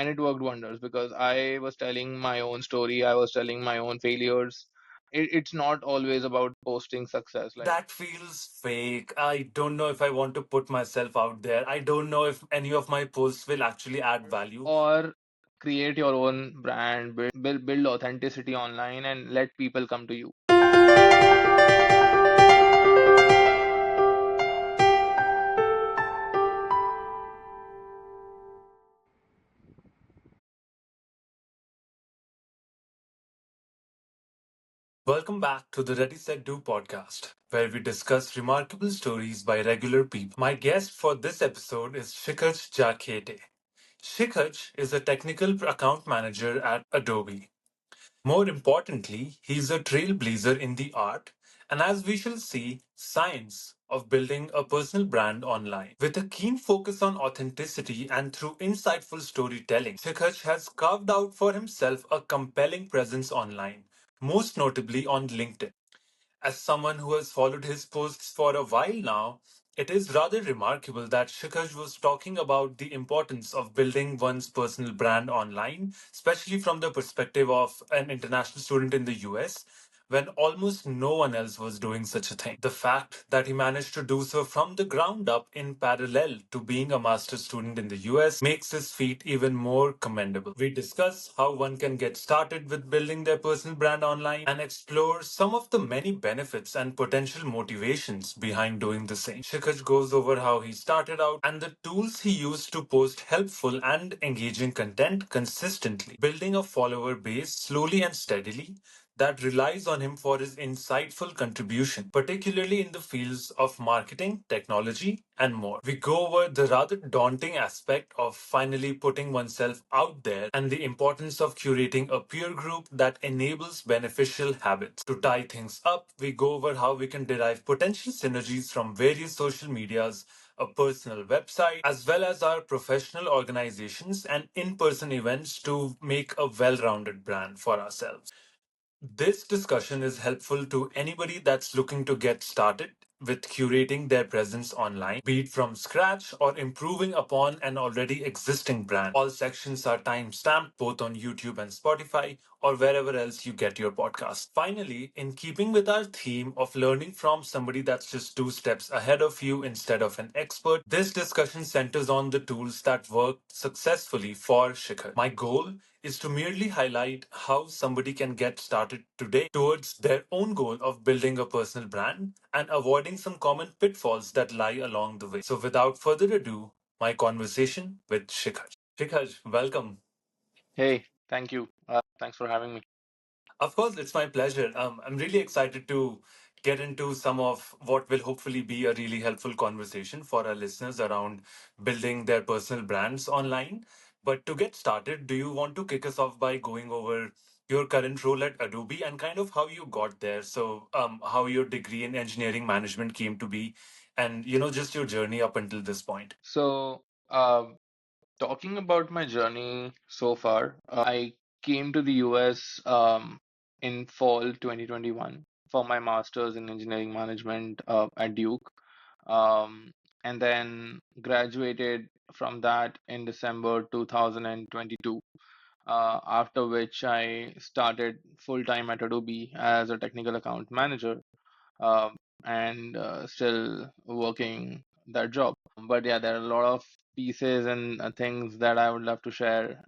and it worked wonders because I was telling my own story, I was telling my own failures. It's not always about posting success. Like, That feels fake. I don't know if I want to put myself out there. I don't know if any of my posts will actually add value. or create your own brand, build authenticity online, and let people come to you. Welcome back to the Ready Set Do podcast, where we discuss remarkable stories by regular people. My guest for this episode is Shikhaj Jakete. Shikhaj is a technical account manager at Adobe. More importantly, he's a trailblazer in the art, and as we shall see, science of building a personal brand online. With a keen focus on authenticity and through insightful storytelling, Shikhaj has carved out for himself a compelling presence online, most notably on LinkedIn. As someone who has followed his posts for a while now, it is rather remarkable that Shikhaj was talking about the importance of building one's personal brand online, especially from the perspective of an international student in the US, when almost no one else was doing such a thing. The fact that he managed to do so from the ground up in parallel to being a master's student in the US makes his feat even more commendable. We discuss how one can get started with building their personal brand online and explore some of the many benefits and potential motivations behind doing the same. Shikhaj goes over how he started out and the tools he used to post helpful and engaging content consistently, building a follower base slowly and steadily that relies on him for his insightful contribution, particularly in the fields of marketing, technology, and more. We go over the rather daunting aspect of finally putting oneself out there and the importance of curating a peer group that enables beneficial habits. To tie things up, we go over how we can derive potential synergies from various social medias, a personal website, as well as our professional organizations and in person events to make a well rounded brand for ourselves. This discussion is helpful to anybody that's looking to get started with curating their presence online, be it from scratch or improving upon an already existing brand. All sections are time stamped both on YouTube and Spotify or wherever else you get your podcast. Finally, in keeping with our theme of learning from somebody that's just two steps ahead of you instead of an expert, this discussion centers on the tools that worked successfully for Shikhar. My goal is to merely highlight how somebody can get started today towards their own goal of building a personal brand and avoiding some common pitfalls that lie along the way. So, without further ado, my conversation with Shikhaj. Shikhaj, welcome. Hey, thank you. Thanks for having me. Of course, it's my pleasure. I'm really excited to get into some of what will hopefully be a really helpful conversation for our listeners around building their personal brands online. But to get started, do you want to kick us off by going over your current role at Adobe and kind of how you got there? So, how your degree in engineering management came to be, and just your journey up until this point. So, talking about my journey so far, I came to the US in fall 2021 for my master's in engineering management at Duke, um, and then graduated from that in December 2022. After which I started full time at Adobe as a technical account manager, um, and still working that job. But yeah, there are a lot of pieces and things that I would love to share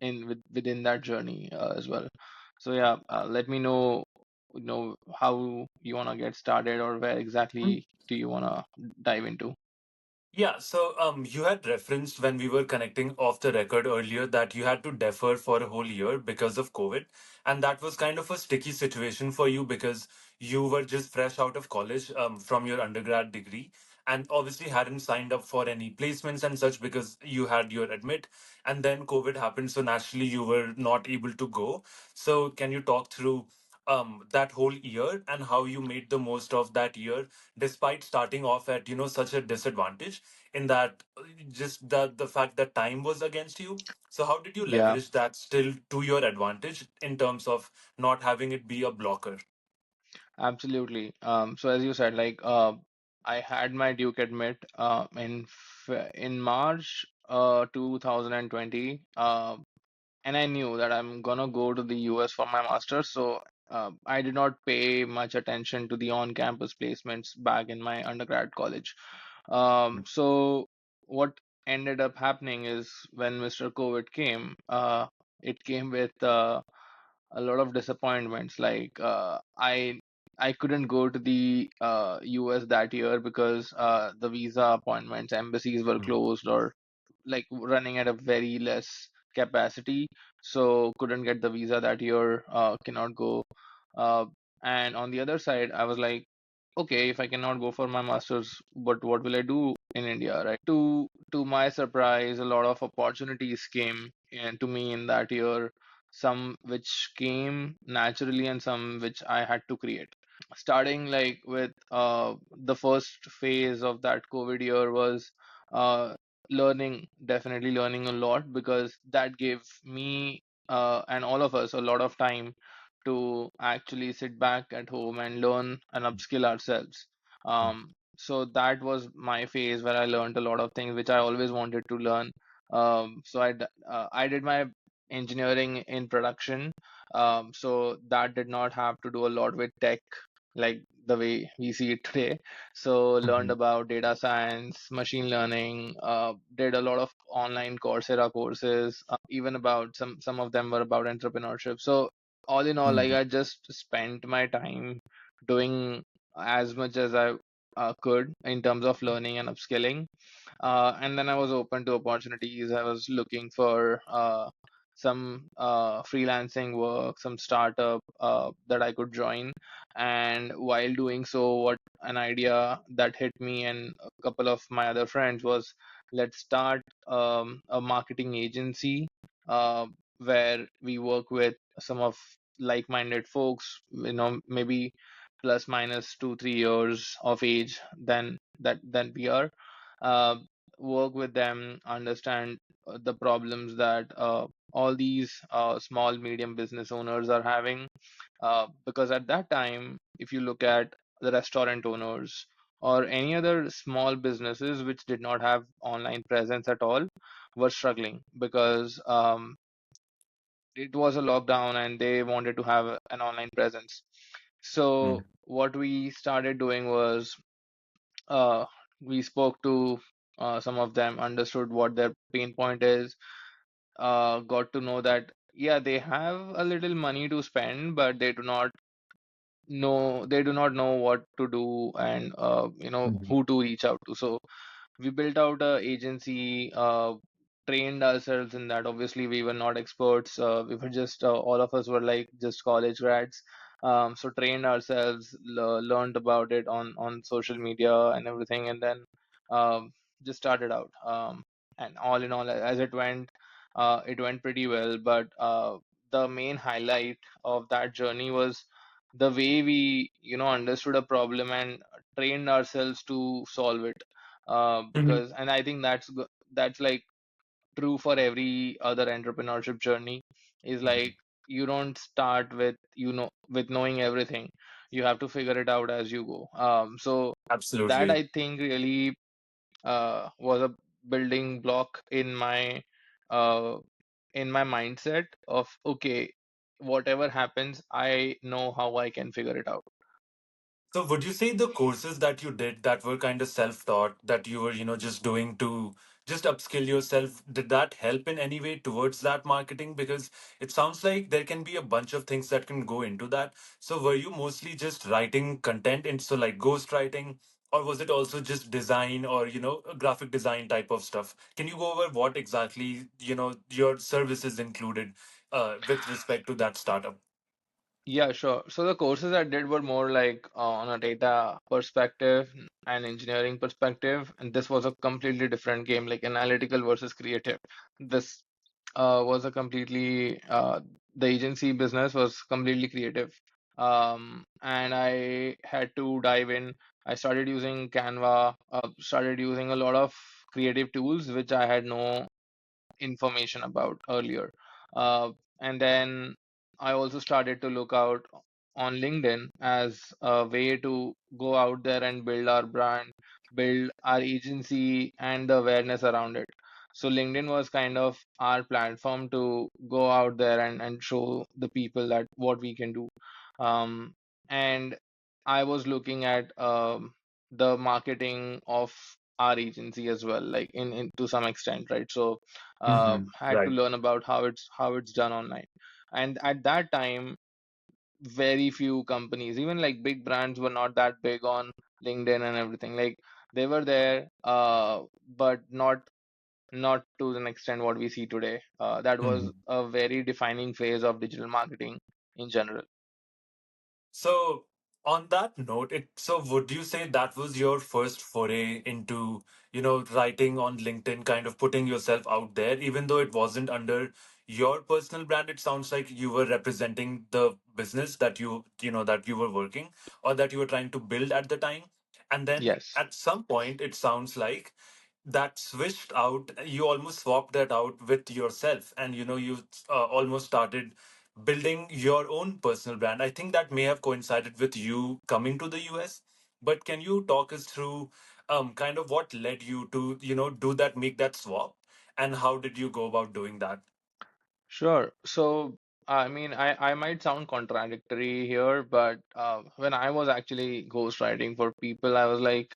within that journey as well. So yeah, let me know, how you wanna get started or where exactly do you wanna dive into. Yeah, so you had referenced when we were connecting off the record earlier that you had to defer for a whole year because of COVID. And that was kind of a sticky situation for you because you were just fresh out of college from your undergrad degree and obviously hadn't signed up for any placements and such because you had your admit. And then COVID happened, so naturally you were not able to go. So can you talk through that whole year and how you made the most of that year despite starting off at such a disadvantage in that just the fact that time was against you. So how did you Yeah, leverage that still to your advantage in terms of not having it be a blocker? absolutely. So as you said, like I had my Duke admit in March. 2020. And I knew that I'm gonna go to the US for my master's, so I did not pay much attention to the on-campus placements back in my undergrad college. So what ended up happening is when Mr. COVID came, it came with a lot of disappointments. Like I couldn't go to the US that year because the visa appointments, embassies were Mm, closed or like running at a very less capacity, so couldn't get the visa that year, cannot go. Uh, and on the other side, I was like, okay, if I cannot go for my master's, but what will I do in India, right? To my surprise, a lot of opportunities came to me in that year, some which came naturally and some which I had to create. Starting like with the first phase of that COVID year was uh, learning, definitely learning a lot, because that gave me and all of us a lot of time to actually sit back at home and learn and upskill ourselves. mm, So that was my phase where I learned a lot of things which I always wanted to learn. So I did my engineering in production, so that did not have to do a lot with tech like the way we see it today. So learned mhm, about data science, machine learning, did a lot of online Coursera courses, even about some of them were about entrepreneurship. So all in all, like mm, I just spent my time doing as much as I could in terms of learning and upskilling. And then I was open to opportunities. I was looking for some freelancing work, some startup that I could join. And while doing so, what an idea that hit me and a couple of my other friends was, let's start a marketing agency where we work with some of like-minded folks, maybe plus minus 2 3 years of age than we are. Uh, Work with them, understand the problems that all these small medium business owners are having, because at that time, if you look at the restaurant owners or any other small businesses which did not have online presence at all, were struggling because it was a lockdown and they wanted to have an online presence. So mm, what we started doing was uh, we spoke to some of them, understood what their pain point is, got to know that yeah, they have a little money to spend, but they do not know what to do and mhm, who to reach out to. So we built out a agency, trained ourselves in that. Obviously we were not experts, we were just all of us were like just college grads. So trained ourselves, learned about it on social media and everything, and then just started out, and all in all, as it went pretty well. But the main highlight of that journey was the way we understood a problem and trained ourselves to solve it. mhm. Because and I think that's like true for every other entrepreneurship journey, is like you don't start with with knowing everything. You have to figure it out as you go. So that Absolutely. I think really was a building block uh in my mindset of, okay, whatever happens, I know how I can figure it out. So would you say the courses that you did that were kind of self-taught that you were, just doing to just upskill yourself, did that help in any way towards that marketing? Because it sounds like there can be a bunch of things that can go into that. So were you mostly just writing content and so like ghost writing, or was it also just design or, graphic design type of stuff? Can you go over what exactly, your services included with respect to that startup? Yeah, sure. So the courses I did were more like on a data perspective and engineering perspective, and this was a completely different game, like analytical versus creative. This was a completely the agency business was completely creative, and I had to dive in. I started using Canva, started using a lot of creative tools which I had no information about earlier. And then I also started to look out on LinkedIn as a way to go out there and build our brand, build our agency, and the awareness around it. So LinkedIn was kind of our platform to go out there and show the people that what we can do. And I was looking at the marketing of our agency as well, like in to some extent, right? So had to Right. learn about how it's done online. And at that time, very few companies, even like big brands, were not that big on LinkedIn and everything. Like they were there, but not to an extent what we see today. That was Mhm. a very defining phase of digital marketing in general. So on that note, so would you say that was your first foray into, writing on LinkedIn, kind of putting yourself out there, even though it wasn't under your personal brand? It sounds like you were representing the business that that you were working or that you were trying to build at the time. And then Yes. at some point, it sounds like that switched out, you almost swapped that out with yourself, and you almost started building your own personal brand. I think that may have coincided with you coming to the US. But can you talk us through kind of what led you to do that, make that swap, and how did you go about doing that? Sure. So, I mean, I might sound contradictory here, but when I was actually ghostwriting for people, I was like,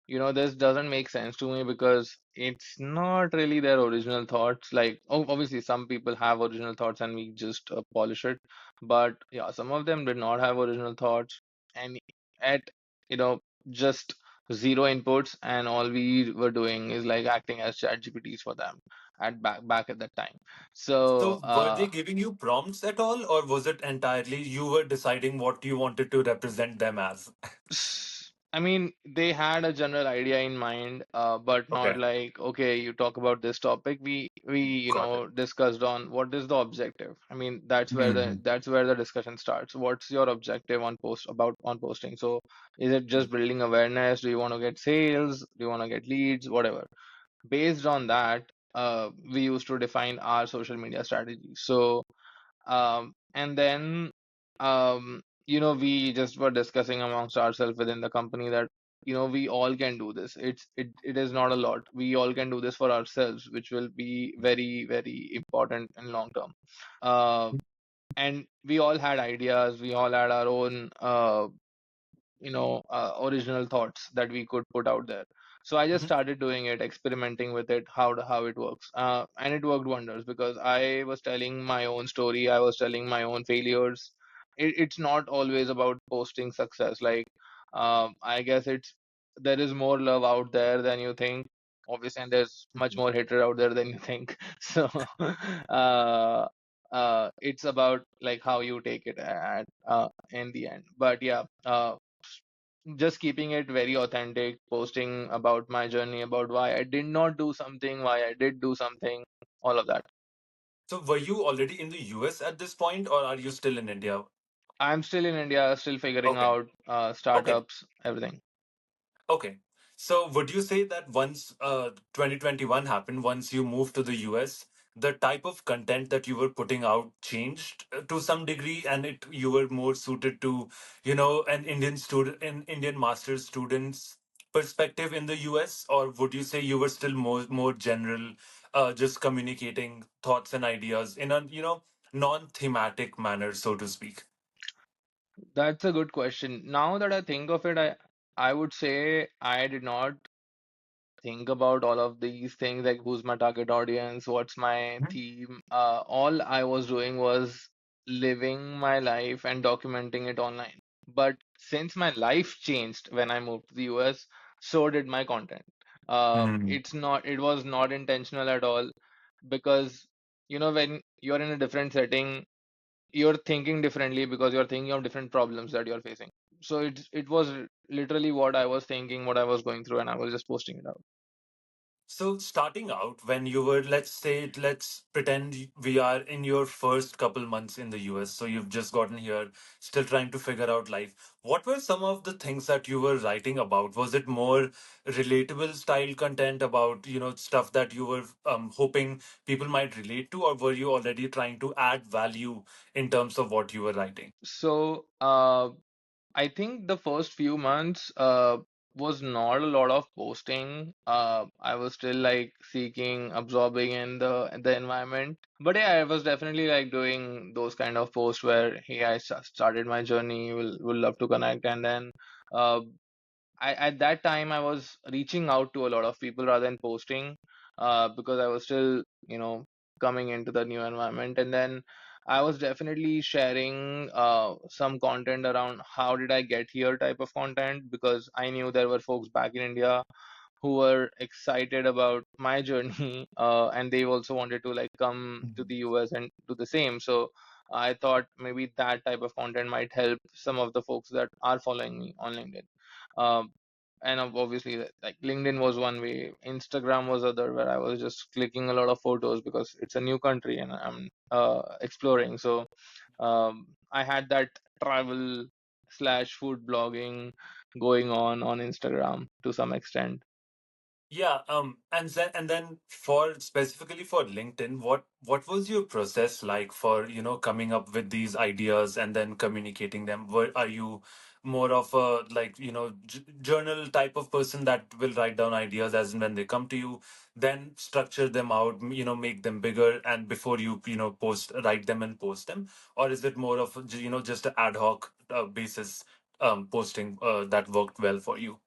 this doesn't make sense to me because it's not really their original thoughts. Like, oh, obviously, some people have original thoughts and we just polish it. But yeah, some of them did not have original thoughts. And at, you know, just zero inputs, and all we were doing is like acting as chat GPTs for them at back at that time. So, So were they giving you prompts at all, or was it entirely you were deciding what you wanted to represent them as? I mean, they had a general idea in mind, but not Okay, like, okay, you talk about this topic. We got it. discussed on what is the objective. I mean, that's where the Hmm. that's where the discussion starts. What's your objective on posting? So, is it just building awareness? Do you want to get sales? Do you want to get leads? Whatever. Based on that, we used to define our social media strategy. So. And then, we just were discussing amongst ourselves within the company that, we all can do this. It is not a lot. We all can do this for ourselves, which will be very, very important in long term. Uh, and we all had ideas. We all had our own, original thoughts that we could put out there. So I just Mhm. started doing it, experimenting with it, how it works, and it worked wonders because I was telling my own story, I was telling my own failures. It's not always about posting success. Like, I guess there is more love out there than you think, obviously, and there's much more hatred out there than you think. So, uh, it's about like how you take it at in the end. But yeah, just keeping it very authentic, posting about my journey, about why I did not do something, why I did do something, all of that. So were you already in the US at this point, or are you still in India? I'm still in India, still figuring Okay. out Okay. startups, everything. Okay. So would you say that once 2021 happened, once you moved to the US, the type of content that you were putting out changed to some degree, and you were more suited to, an Indian master's student's perspective in the US, or would you say you were still more general, just communicating thoughts and ideas in a, non-thematic manner, so to speak? That's a good question. Now that I think of it, I would say I did not think about all of these things like who's my target audience, what's my Mhm. theme. All I was doing was living my life and documenting it online. But since my life changed when I moved to the US, so did my content. Hmm. It was not intentional at all because, when you're in a different setting, you're thinking differently because you're thinking of different problems that you're facing. So it was literally what I was thinking, what I was going through, and I was just posting it out. So starting out when you were, let's pretend we are in your first couple months in the US. So you've just gotten here, still trying to figure out life. What were some of the things that you were writing about? Was it more relatable style content about, stuff that you were hoping people might relate to, or were you already trying to add value in terms of what you were writing? So, I think the first few months was not a lot of posting. I was still like seeking, absorbing in the environment. But yeah, I was definitely like doing those kind of posts where, hey, started my journey, will love to connect, and then uh, I at that time I was reaching out to a lot of people rather than posting, because I was still, coming into the new environment. And then I was definitely sharing some content around how did I get here type of content, because I knew there were folks back in India who were excited about my journey, and they also wanted to like come to Mhm. the US and do the same. So I thought maybe that type of content might help some of the folks that are following me on LinkedIn. Um, and obviously, like LinkedIn was one way, Instagram was other, where I was just clicking a lot of photos because it's a new country and I'm exploring. So I had that travel slash food blogging going on Instagram to some extent. Yeah, and then for specifically for LinkedIn, what was your process like for, coming up with these ideas and then communicating them? Are you more of a like, journal type of person that will write down ideas as and when they come to you, then structure them out, make them bigger, and before you, write them and post them? Or is it more of, just an ad hoc basis posting that worked well for you?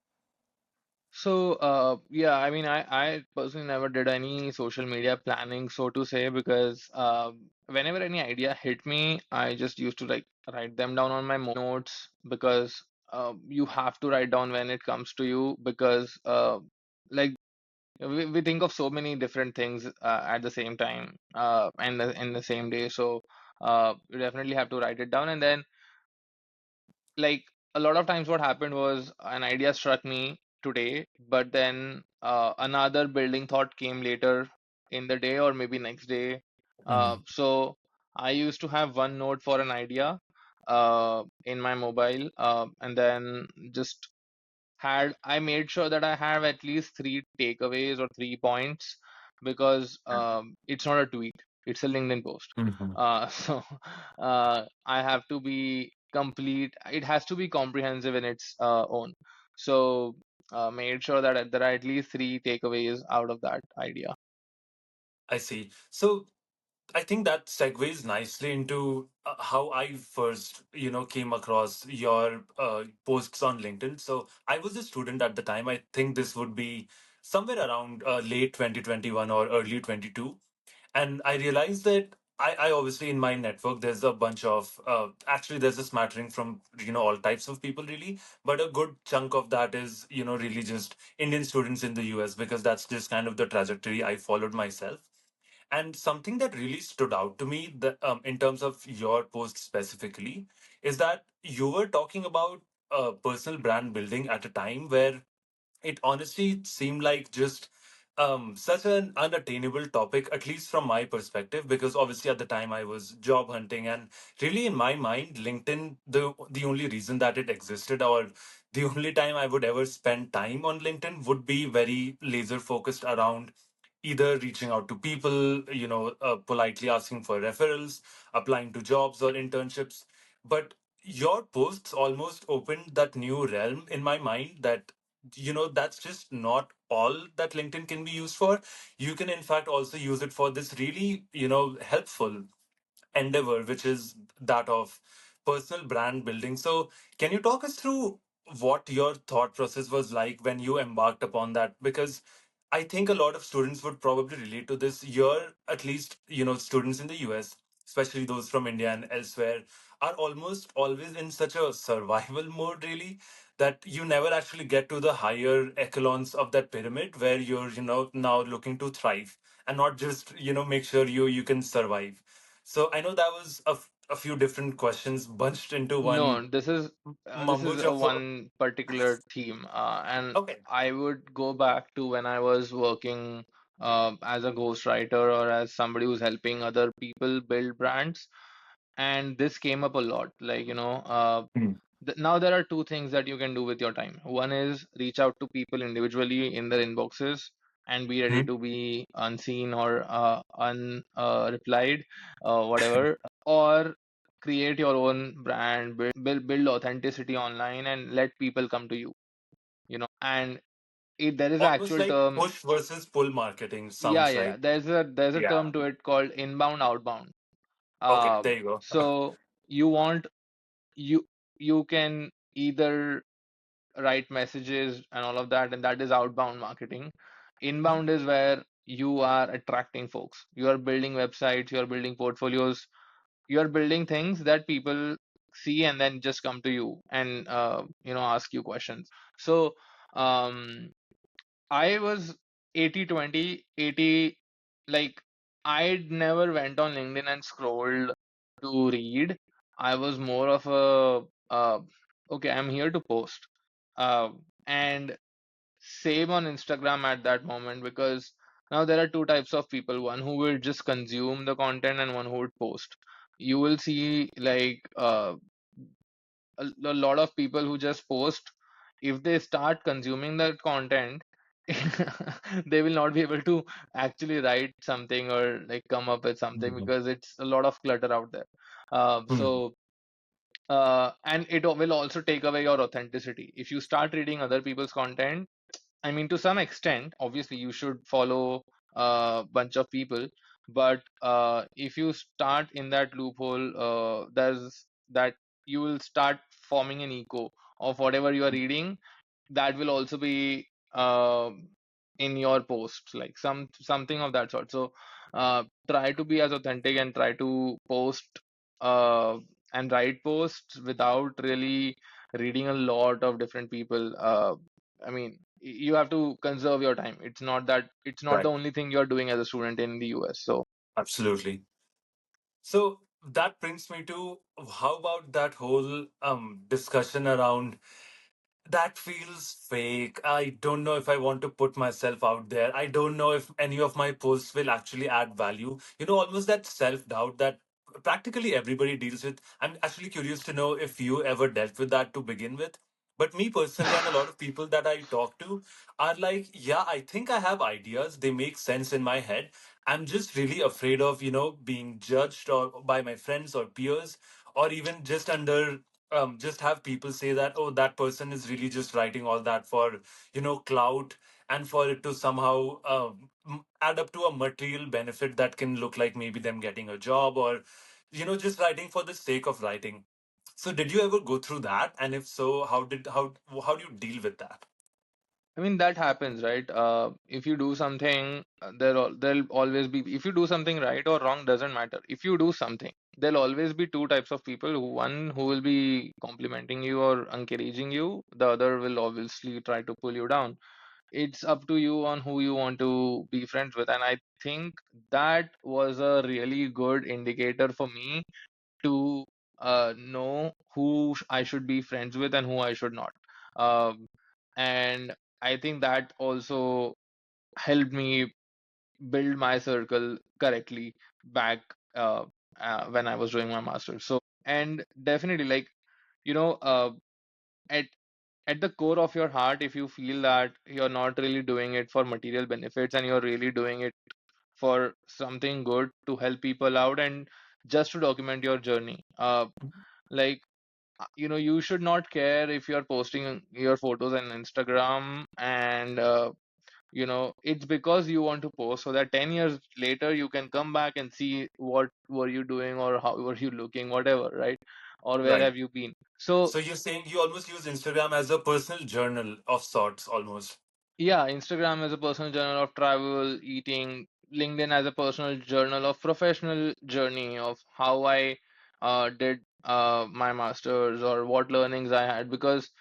So, yeah, I mean, I personally never did any social media planning, so to say, because whenever any idea hit me, I just used to like write them down on my notes, because you have to write down when it comes to you, because like we think of so many different things at the same time, and in the same day. So you definitely have to write it down. And then, like, a lot of times what happened was an idea struck me today, but then another building thought came later in the day or maybe next day. So I used to have one note for an idea in my mobile, and then just had I made sure that I have at least three takeaways or 3 points, because it's not a tweet, it's a LinkedIn post. Mhm. So I have to be complete. It has to be comprehensive in its own. So made sure that there are at least three takeaways out of that idea. I see. So I think that segues nicely into how I first, came across your posts on LinkedIn. So I was a student at the time. I think this would be somewhere around late 2021 or early 22. And I realized that I obviously in my network, there's a bunch of, actually, there's a smattering from, all types of people really. But a good chunk of that is, really just Indian students in the US, because that's just kind of the trajectory I followed myself. And something that really stood out to me in terms of your post specifically is that you were talking about personal brand building at a time where it honestly seemed like just such an unattainable topic, at least from my perspective, because obviously at the time I was job hunting, and really in my mind, LinkedIn, the only reason that it existed, or the only time I would ever spend time on LinkedIn, would be very laser focused around either reaching out to people, politely asking for referrals, applying to jobs or internships. But your posts almost opened that new realm in my mind that, that's just not all that LinkedIn can be used for. You can, in fact, also use it for this really, helpful endeavor, which is that of personal brand building. So, can you talk us through what your thought process was like when you embarked upon that? Because I think a lot of students would probably relate to this. You're at least, students in the US, especially those from India and elsewhere, are almost always in such a survival mode, really, that you never actually get to the higher echelons of that pyramid where you're, now looking to thrive and not just, make sure you can survive. So I know that was a few different questions bunched into one No, this mumbo is a jumbo. one particular theme, and Okay. I would go back to when I was working as a ghostwriter or as somebody who's helping other people build brands, and this came up a lot. Like, Hmm. now there are two things that you can do with your time. One is reach out to people individually in their inboxes and be ready Hmm. to be unseen or replied, whatever, or create your own brand, build authenticity online and let people come to you. and there is an Almost actual like term. push versus pull marketing Yeah, sounds yeah, like. there's a Yeah. term to it called inbound outbound. Okay, there you go. So you want you you can either write messages and all of that, and that is outbound marketing. Mhm. Inbound is where you are attracting folks. You are building websites, you are building portfolios, you are building things that people see and then just come to you and ask you questions. So um I was 80/20, 80, like I never went on LinkedIn and scrolled to read. I was more of a okay, I'm here to post. Uh, and same on Instagram at that moment, because now there are two types of people, one who will just consume the content and one who would post. You will see like a lot of people who just post. If they start consuming that content, they will not be able to actually write something or like come up with something, Mhm. because it's a lot of clutter out there. Mhm. And it will also take away your authenticity if you start reading other people's content. I mean, to some extent, obviously, you should follow a bunch of people, but if you start in that loophole, there's that you will start forming an echo of whatever you are reading. That will also be in your posts, like something of that sort. So, try to be as authentic and try to post uh, and write posts without really reading a lot of different people. I mean, you have to conserve your time. It's not Right. the only thing you're doing as a student in the US. So, Absolutely. So that brings me to how about that whole discussion around that feels fake. I don't know if I want to put myself out there. I don't know if any of my posts will actually add value. Almost that self doubt that practically everybody deals with. I'm actually curious to know if you ever dealt with that to begin with. But me personally, and a lot of people that I talk to are like, yeah, I think I have ideas. They make sense in my head. I'm just really afraid of, being judged or by my friends or peers, or even just have people say that, oh, that person is really just writing all that for clout, and for it to somehow add up to a material benefit that can look like maybe them getting a job, or just writing for the sake of writing. So did you ever go through that, and if so, how do you deal with that? I mean, that happens, right? If you do something, there'll always be, if you do something right or wrong, doesn't matter. If you do something, there'll always be two types of people. One who will be complimenting you or encouraging you, the other will obviously try to pull you down. It's up to you on who you want to be friends with. And I think that was a really good indicator for me to know who I should be friends with and who I should not. Um, and I think that also helped me build my circle correctly back when I was doing my master's. And definitely, like, you know, at at the core of your heart, if you feel that you're not really doing it for material benefits and you're really doing it for something good to help people out and just to document your journey, like you should not care if you're posting your photos on Instagram, and it's because you want to post so that 10 years later you can come back and see what were you doing or how were you looking, whatever, right? Or where Right. have you been. So So you're saying you almost use Instagram as a personal journal of sorts, almost. yeah, Instagram is a personal journal of travel, eating. LinkedIn as a personal journal of professional journey of how I did my masters or what learnings I had. Because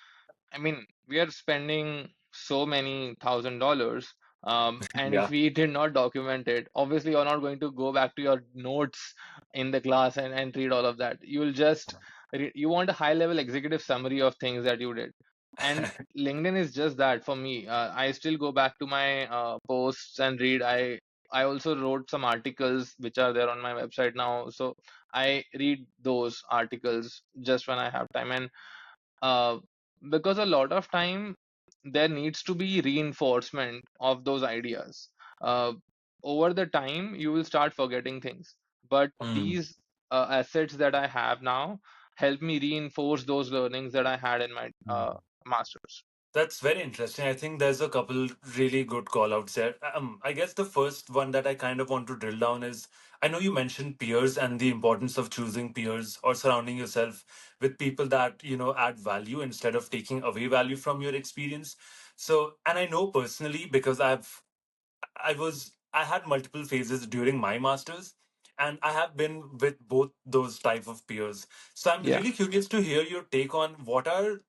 I mean, we are spending so many $1,000, and if Yeah. we did not document it, obviously you're not going to go back to your notes in the class and read all of that. You'll just you want a high level executive summary of things that you did. And LinkedIn is just that for me. I still go back to my posts and read. I also wrote some articles which are there on my website now, so I read those articles just when I have time. And uh, because a lot of time there needs to be reinforcement of those ideas. Uh, Over the time, you will start forgetting things, but Hmm. these assets that I have now help me reinforce those learnings that I had in my masters. That's very interesting. I think there's a couple really good call outs there. I guess the first one that I kind of want to drill down is, I know you mentioned peers and the importance of choosing peers or surrounding yourself with people that, add value instead of taking away value from your experience. So, and I know personally because I had multiple phases during my masters, and I have been with both those type of peers. So I'm Yeah. really curious to hear your take on what are,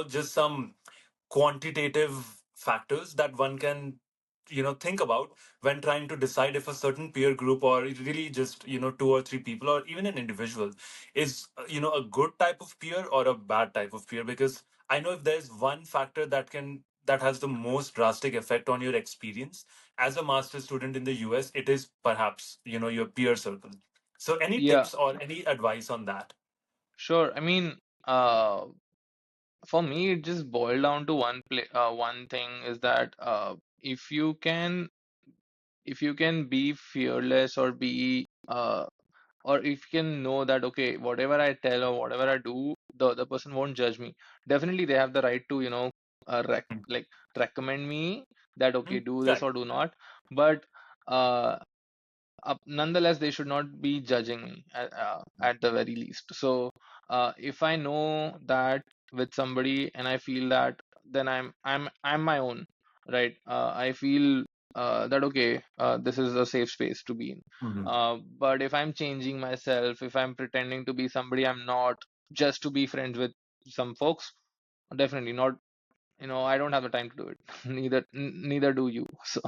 just some quantitative factors that one can think about when trying to decide if a certain peer group, or really just two or three people, or even an individual, is a good type of peer or a bad type of peer. Because I know if there's one factor that has the most drastic effect on your experience as a master student in the US, it is perhaps your peer circle. So any Yeah, tips or any advice on that? sure. I mean, for me, it just boiled down to one thing is that if you can if you can be fearless or be or if you can know that okay, whatever I tell or whatever I do, the other person won't judge me. Definitely, they have the right to like recommend me that okay, Mhm. do this Right. or do not. But uh, nonetheless, they should not be judging me at the very least. So, if I know that with somebody and I feel that, then I'm my own, right? I feel that okay, this is a safe space to be in. Mhm. But if I'm changing myself, if I'm pretending to be somebody I'm not, just to be friends with some folks, definitely not. I don't have the time to do it. Neither do you. So,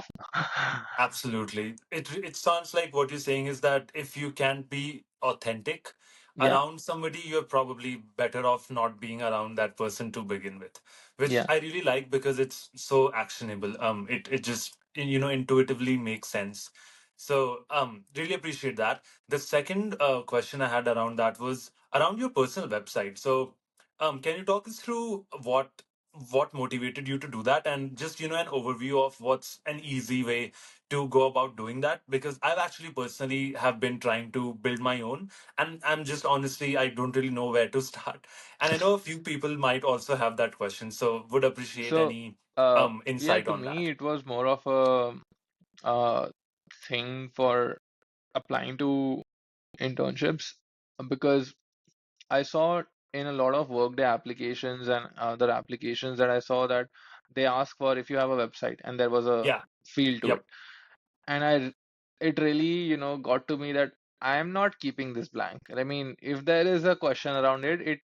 Absolutely. It sounds like what you're saying is that if you can't be authentic yeah, around somebody, you're probably better off not being around that person to begin with, which yeah. I really like because it's so actionable. It just intuitively makes sense. So really appreciate that. The second question I had around that was around your personal website. So can you talk us through what motivated you to do that, and just an overview of what's an easy way to go about doing that? Because I've actually personally have been trying to build my own, and I'm just honestly, I don't really know where to start. And I know a few people might also have that question, so would appreciate So, any yeah, insight to on me, that. it was more of a thing for applying to internships because I saw in a lot of Workday applications and other applications that I saw that they ask for if you have a website and there was a Yeah. field to it. Yep. And it really, got to me that I am not keeping this blank. I mean, if there is a question around it,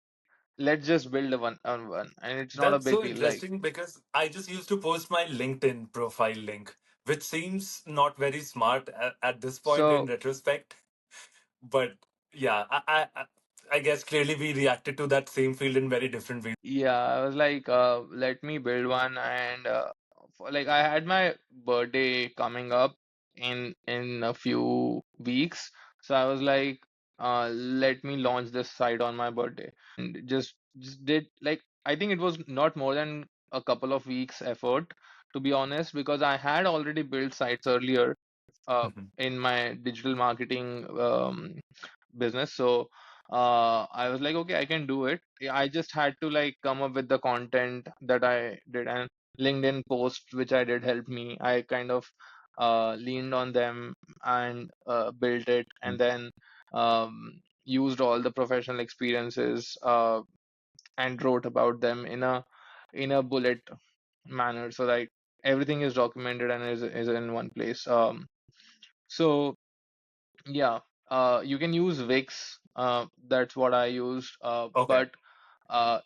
let's just build a one on one, and it's not a That's big so deal. Like, interesting because I just used to post my LinkedIn profile link, which seems not very smart at this point in so retrospect. But yeah, I guess clearly we reacted to that same field in very different ways. yeah, I was like, let me build one, and like I had my birthday coming up in a few weeks, so I was like, let me launch this site on my birthday, and just did like I think it was not more than a couple of weeks effort, to be honest, because I had already built sites earlier Mhm. in my digital marketing business. So I was like, okay, I can do it. Yeah, I just had to like come up with the content that I did, and LinkedIn posts which I did help me. I kind of leaned on them and built it, and then used all the professional experiences and wrote about them in a bullet manner, so like everything is documented and is in one place. So yeah, you can use Wix. That's what I used. Okay. But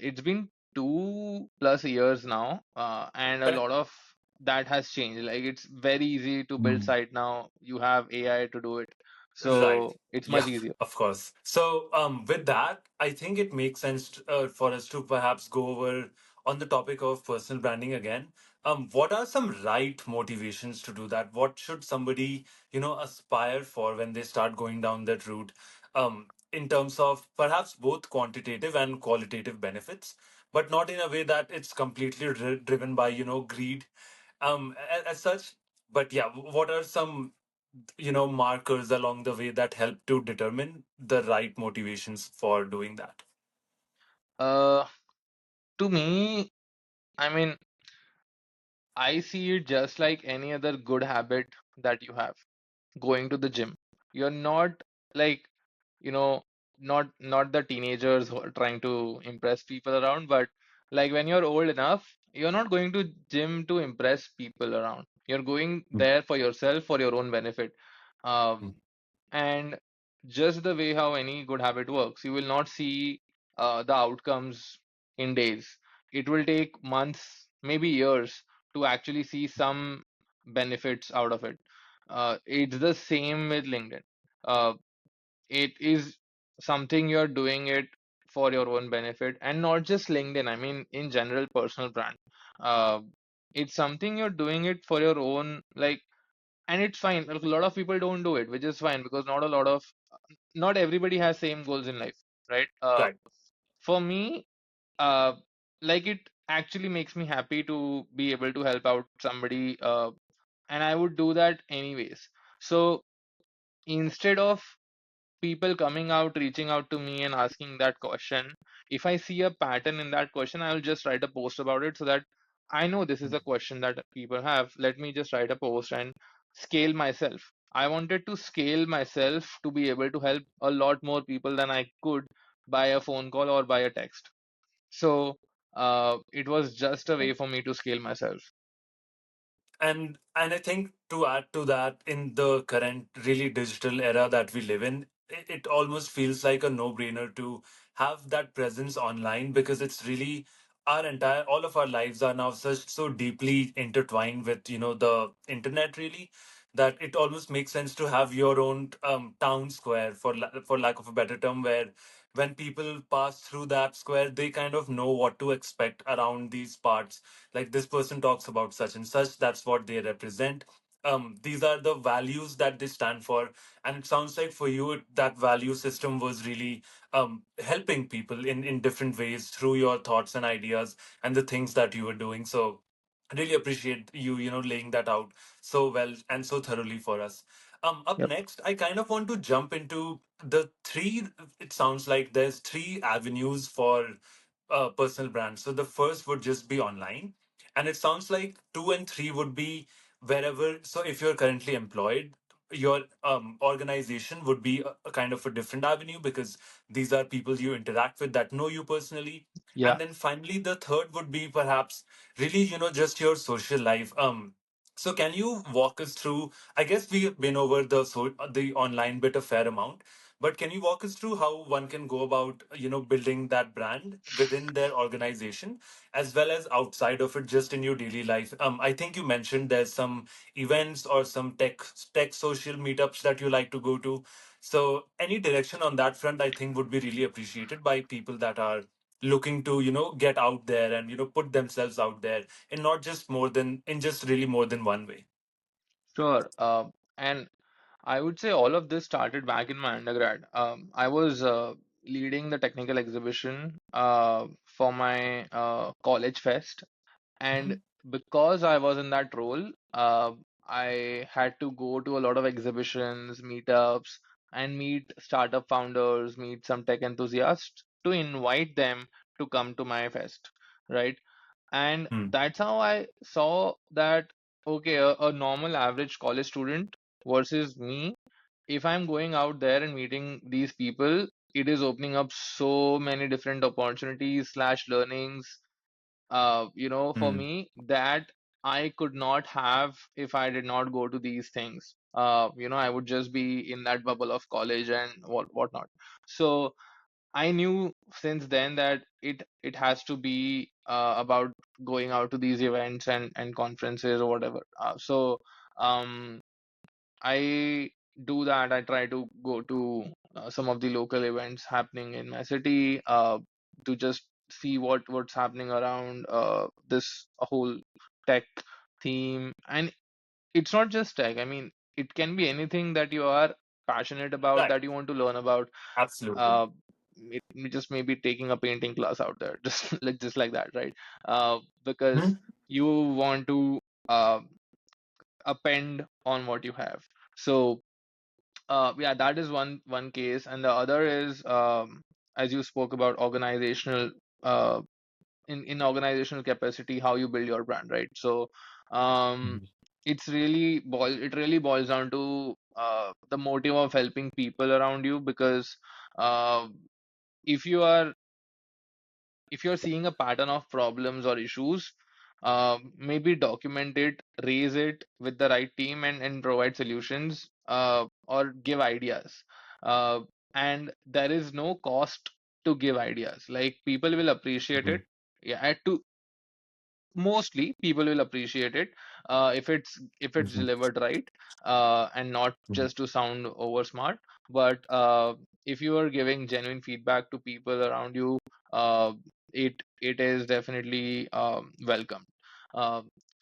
it's been 2+ years now, and a Fair. lot of that has changed. Like it's very easy to build Mm. site now. You have AI to do it, Right. so it's much Yeah, easier. of course. So, with that, I think it makes sense for us to perhaps go over on the topic of personal branding again. What are some right motivations to do that? What should somebody, aspire for when they start going down that route? In terms of perhaps both quantitative and qualitative benefits, but not in a way that it's completely driven by, greed, as such. But yeah, what are some markers along the way that help to determine the right motivations for doing that? Uh, to me, I mean. I see it just like any other good habit that you have. Going to the gym. You're not like, you know, not the teenagers who are trying to impress people around, but like when you're old enough, you're not going to gym to impress people around. You're going Mm, there for yourself, for your own benefit. mm, And just the way how any good habit works, you will not see the outcomes in days. It will take months, maybe years, to actually see some benefits out of it. It's the same with LinkedIn. Uh, it is something you're doing it for your own benefit, and not just LinkedIn. I mean, in general, personal brand. Uh, it's something you're doing it for your own, like, and it's fine. A lot of people don't do it, which is fine because not everybody has same goals in life, right? right. For me, uh, like it actually makes me happy to be able to help out somebody, and I would do that anyways. So instead of people coming out, reaching out to me and asking that question, if I see a pattern in that question, I'll just write a post about it so that I know this is Mm. a question that people have. Let me just write a post and scale myself. I wanted to scale myself to be able to help a lot more people than I could by a phone call or by a text. So it was just a way for me to scale myself. And I think to add to that, in the current really digital era that we live in, it almost feels like a no-brainer to have that presence online, because it's really our entire all of our lives are now such so deeply intertwined with, the internet, really, that it almost makes sense to have your own town square, for lack of a better term, where when people pass through that square, they kind of know what to expect around these parts. Like, this person talks about such and such, that's what they represent. These are the values that they stand for. And it sounds like for you, that value system was really helping people in different ways through your thoughts and ideas and the things that you were doing. So I really appreciate you, laying that out so well and so thoroughly for us. Up Yep. next, I kind of want to jump into the three. It sounds like there's three avenues for personal brand. So the first would just be online, and it sounds like two and three would be wherever. So if you're currently employed, your organization would be a kind of a different avenue, because these are people you interact with that know you personally. Yeah. And then finally, the third would be perhaps really, just your social life. So can you walk us through? I guess we've been over the online bit a fair amount, but can you walk us through how one can go about, building that brand within their organization, as well as outside of it, just in your daily life? I think you mentioned there's some events or some tech social meetups that you like to go to. So any direction on that front, I think, would be really appreciated by people that are looking to, get out there and, put themselves out there in not just more than in just really more than one way. Sure. And I would say all of this started back in my undergrad. I was leading the technical exhibition for my college fest, and Mhm. because I was in that role, I had to go to a lot of exhibitions, meetups, and meet startup founders, meet some tech enthusiasts to invite them to come to my fest, right? And Hmm. that's how I saw that, okay, a normal average college student versus me, if I'm going out there and meeting these people, it is opening up so many different opportunities slash learnings, for Hmm. me that I could not have if I did not go to these things. I would just be in that bubble of college and whatnot. So I knew since then that it has to be about going out to these events and conferences or whatever. Um, I do that. I try to go to some of the local events happening in my city to just see what's happening around this whole tech theme. And it's not just tech. I mean, it can be anything that you are passionate about, Right. that you want to learn about. Absolutely. uh, just maybe taking a painting class out there, just like that, right? Because Hmm. you want to uh, append on what you have. So yeah, that is one case, and the other is, as you spoke about organizational, in organizational capacity, how you build your brand, right? So Um, Mhm. it really boils down to the motive of helping people around you, because uh, if you are if you're seeing a pattern of problems or issues, maybe document it, raise it with the right team, and provide solutions, or give ideas. Uh, and there is no cost to give ideas. Like, people will appreciate Mhm. it. Yeah, to mostly people will appreciate it if it's Mhm. delivered right, and not Mhm. just to sound over smart. But if you are giving genuine feedback to people around you, uh, it is definitely welcomed.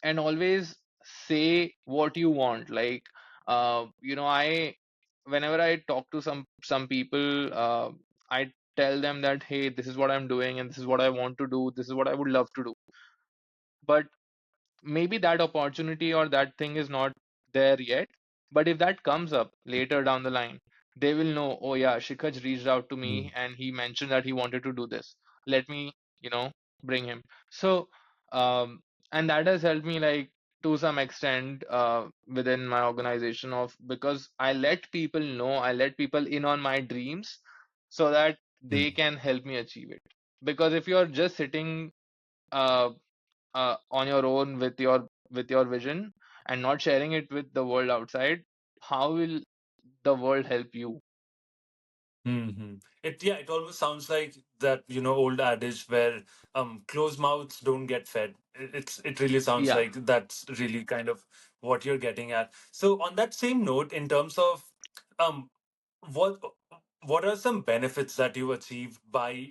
And always say what you want. Like, I whenever I talk to some people, I tell them that, hey, this is what I'm doing, and this is what I want to do, this is what I would love to do. But maybe that opportunity or that thing is not there yet. But if that comes up later down the line, they will know, oh yeah, Shikhaj reached out to Mhm. me and he mentioned that he wanted to do this. Let me, you know, bring him. So, and that has helped me, like, to some extent, within my organization, of because I let people in on my dreams so that they Mhm. can help me achieve it. Because if you're just sitting uh, on your own with your vision and not sharing it with the world outside, how will the world help you? Hmm. It almost sounds like that, old adage where closed mouths don't get fed. It really sounds Yeah. like that's really kind of what you're getting at. So on that same note, in terms of um what what are some benefits that you achieved by,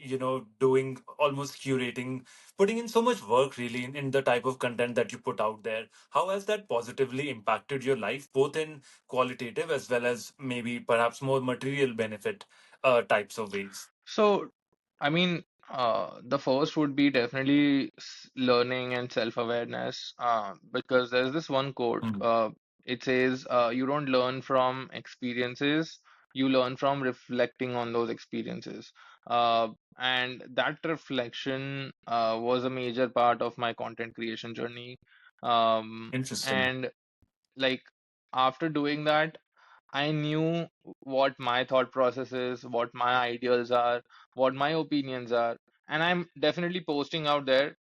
doing almost curating, putting in so much work really in the type of content that you put out there? How has that positively impacted your life, both in qualitative as well as maybe perhaps more material benefit types of ways? So, I mean, the first would be definitely learning and self-awareness, because there's this one quote. Mm. It says, "You don't learn from experiences, you learn from reflecting on those experiences." And that reflection was a major part of my content creation journey. Interesting. And like, after doing that, I knew what my thought process is, what my ideals are, what my opinions are, and I'm definitely posting out there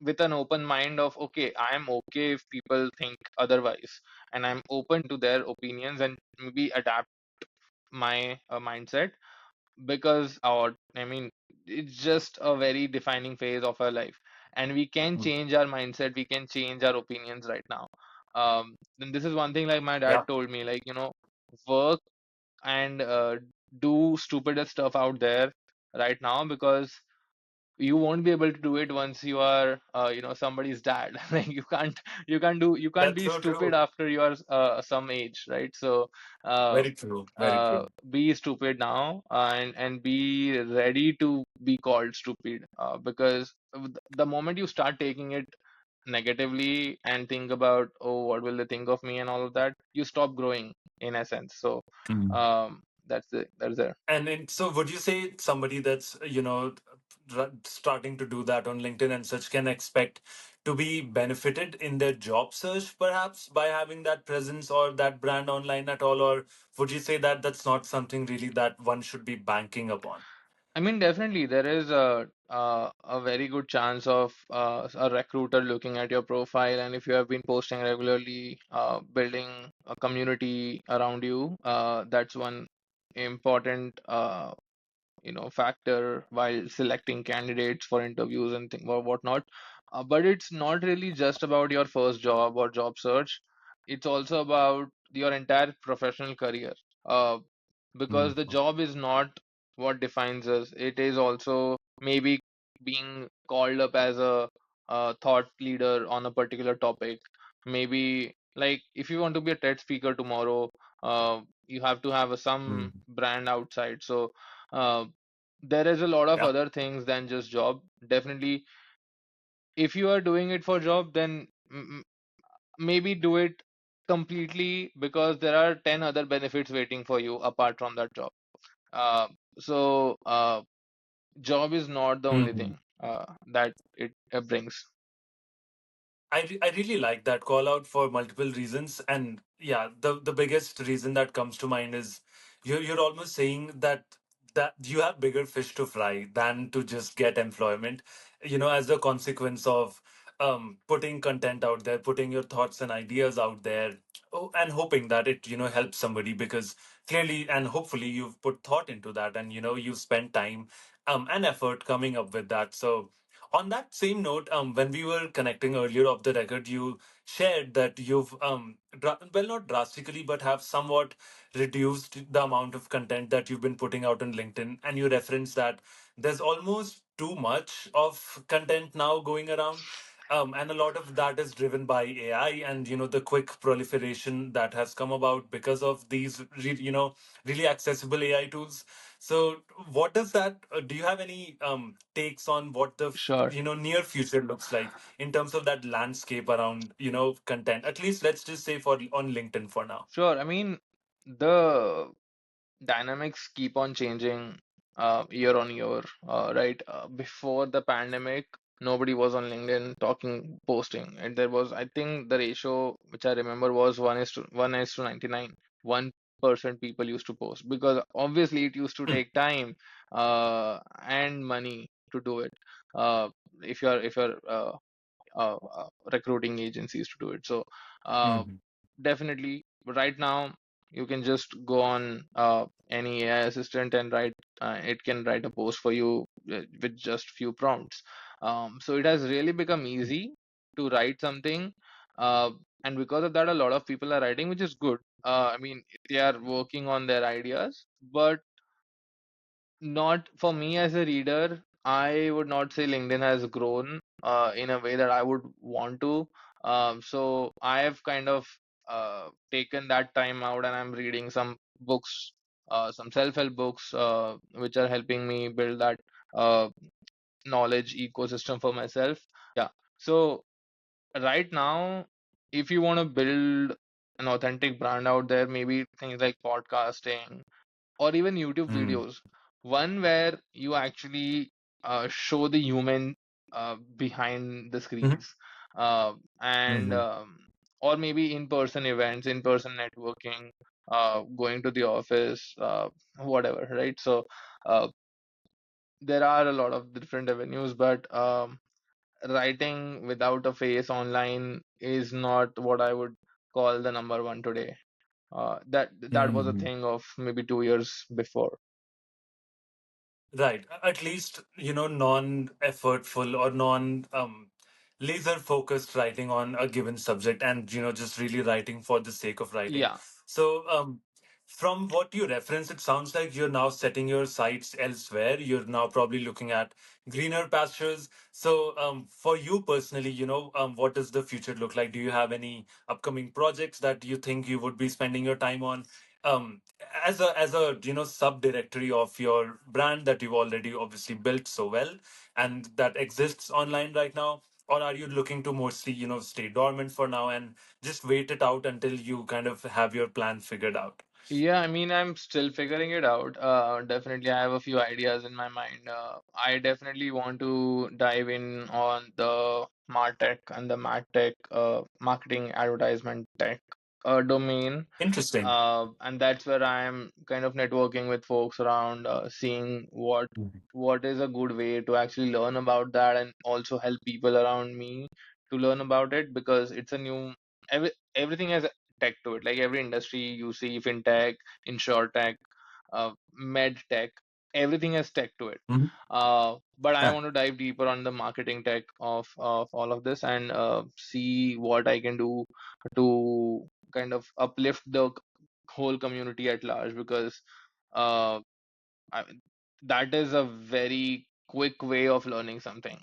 with an open mind of, okay, I am okay if people think otherwise, and I'm open to their opinions and maybe adapt my mindset. Because our I mean, it's just a very defining phase of our life, and we can Mm. change our mindset, we can change our opinions right now. Then this is one thing, like, my dad Yeah. told me, like, work and do stupid stuff out there right now, because you won't be able to do it once you are somebody's dad. Like, you can't That's be so stupid true. after you are some age, right? So uh, Very true. Very true. be stupid now, and be ready to be called stupid, because the moment you start taking it negatively and think about, oh, what will they think of me and all of that, you stop growing, in essence. So that's it. So would you say somebody that's, starting to do that on LinkedIn and such can expect to be benefited in their job search perhaps by having that presence or that brand online at all? Or would you say that that's not something really that one should be banking upon? I mean, definitely there is a very good chance of a recruiter looking at your profile, and if you have been posting regularly, building a community around you, that's one important factor while selecting candidates for interviews and thing or whatnot. But it's not really just about your first job or job search. It's also about your entire professional career. Because the Mm. job is not what defines us. It is also maybe being called up as a thought leader on a particular topic. Maybe, like, if you want to be a TED speaker tomorrow, you have to have some Mm. brand outside. So uh, there is a lot of Yeah. other things than just job. Definitely, if you are doing it for job, then maybe do it completely, because there are 10 other benefits waiting for you apart from that job. Uh, so job is not the only Mhm. thing that it brings. I really like that call out for multiple reasons. And yeah, the biggest reason that comes to mind is you're almost saying that you have bigger fish to fry than to just get employment, as a consequence of putting content out there, putting your thoughts and ideas out there, and hoping that it, helps somebody, because clearly and hopefully you've put thought into that, and you've spent time and effort coming up with that. So on that same note, when we were connecting earlier off the record, you shared that you've, well, not drastically, but have somewhat reduced the amount of content that you've been putting out on LinkedIn. And you referenced that there's almost too much of content now going around. And a lot of that is driven by AI and, the quick proliferation that has come about because of these, really accessible AI tools. So, what does that? Do you have any takes on what the Sure. near future looks like in terms of that landscape around content? At least let's just say for on LinkedIn for now. Sure. I mean, the dynamics keep on changing year on year, right? Before the pandemic, nobody was on LinkedIn talking, posting, and there was, I think, the ratio which I remember was one is to 99. 1% people used to post because obviously it used to Hmm. take time and money to do it. Uh, if you're recruiting agencies to do it. So uh, Mhm. definitely, right now you can just go on any AI assistant and write. It can write a post for you with just few prompts. So it has really become easy to write something, uh, and because of that, a lot of people are writing, which is good. I mean, they are working on their ideas, but not for me as a reader. I would not say LinkedIn has grown in a way that I would want to. So I have kind of taken that time out and I'm reading some books, some self-help books, which are helping me build that uh, knowledge ecosystem for myself. Yeah. So right now, if you want to build an authentic brand out there, maybe things like podcasting or even YouTube Mm. videos. One where you actually show the human behind the Mhm. screens, and Mhm. or maybe in-person events, in-person networking, going to the office, whatever, right? So uh, there are a lot of different avenues, but writing without a face online is not what I would call the number one today. That was a Mhm. thing of maybe 2 years before. Right. At least, non-effortful or non laser focused writing on a given subject, and, just really writing for the sake of writing. Yeah. So, from what you reference, it sounds like you're now setting your sights elsewhere. You're now probably looking at greener pastures. So, for you personally, what does the future look like? Do you have any upcoming projects that you think you would be spending your time on? Um, as a subdirectory of your brand that you've already obviously built so well and that exists online right now, or are you looking to mostly stay dormant for now and just wait it out until you kind of have your plan figured out? Yeah, I mean, I'm still figuring it out. Definitely, I have a few ideas in my mind. I definitely want to dive in on the MarTech and the MarTech, marketing advertisement tech domain. Interesting. And that's where I'm kind of networking with folks around, seeing what is a good way to actually learn about that and also help people around me to learn about it because it's a new everything has tech to it. Like every industry you see, fintech, insurtech, med tech, everything has tech to it. Mhm. But I Ah, want to dive deeper on the marketing tech of all of this and see what I can do to kind of uplift the whole community at large because uh, I, that is a very quick way of learning something.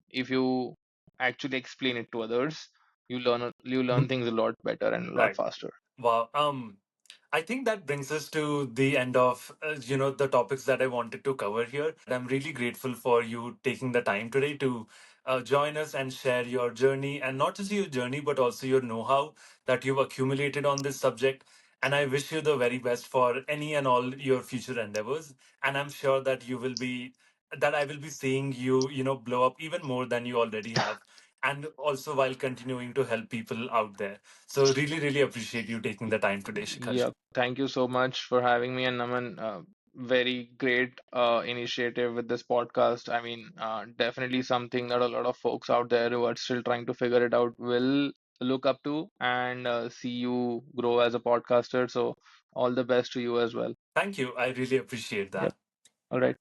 If you actually explain it to others, you learn mhm. things a lot better and a lot Right. faster. Wow. I think that brings us to the end of the topics that I wanted to cover here. I'm really grateful for you taking the time today to join us and share your journey, and not just your journey but also your know-how that you've accumulated on this subject. And I wish you the very best for any and all your future endeavors. And I'm sure that I will be seeing you blow up even more than you already have and also while continuing to help people out there. So really, really appreciate you taking the time today, Shikhaj. Yeah, thank you so much for having me, and Naman, very great initiative with this podcast. I mean, definitely something that a lot of folks out there who are still trying to figure it out will look up to and see you grow as a podcaster. So, all the best to you as well. Thank you. I really appreciate Yep. that. All right.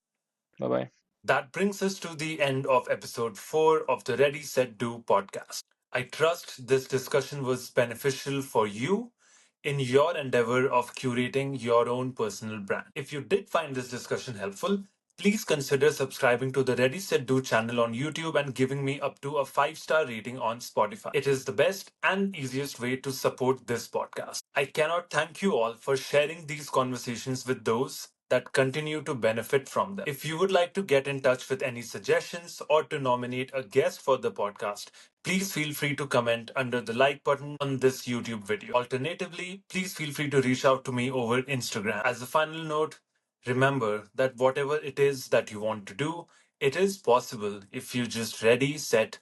Bye bye. That brings us to the end of episode 4 of the Ready, Set, Do podcast. I trust this discussion was beneficial for you in your endeavor of curating your own personal brand. If you did find this discussion helpful, please consider subscribing to the Ready Set Do channel on YouTube and giving me up to a 5-star rating on Spotify. It is the best and easiest way to support this podcast. I cannot thank you all for sharing these conversations with those that continue to benefit from them. If you would like to get in touch with any suggestions or to nominate a guest for the podcast, please feel free to comment under the like button on this YouTube video. Alternatively, please feel free to reach out to me over Instagram. As a final note, remember that whatever it is that you want to do, it is possible if you just ready, set,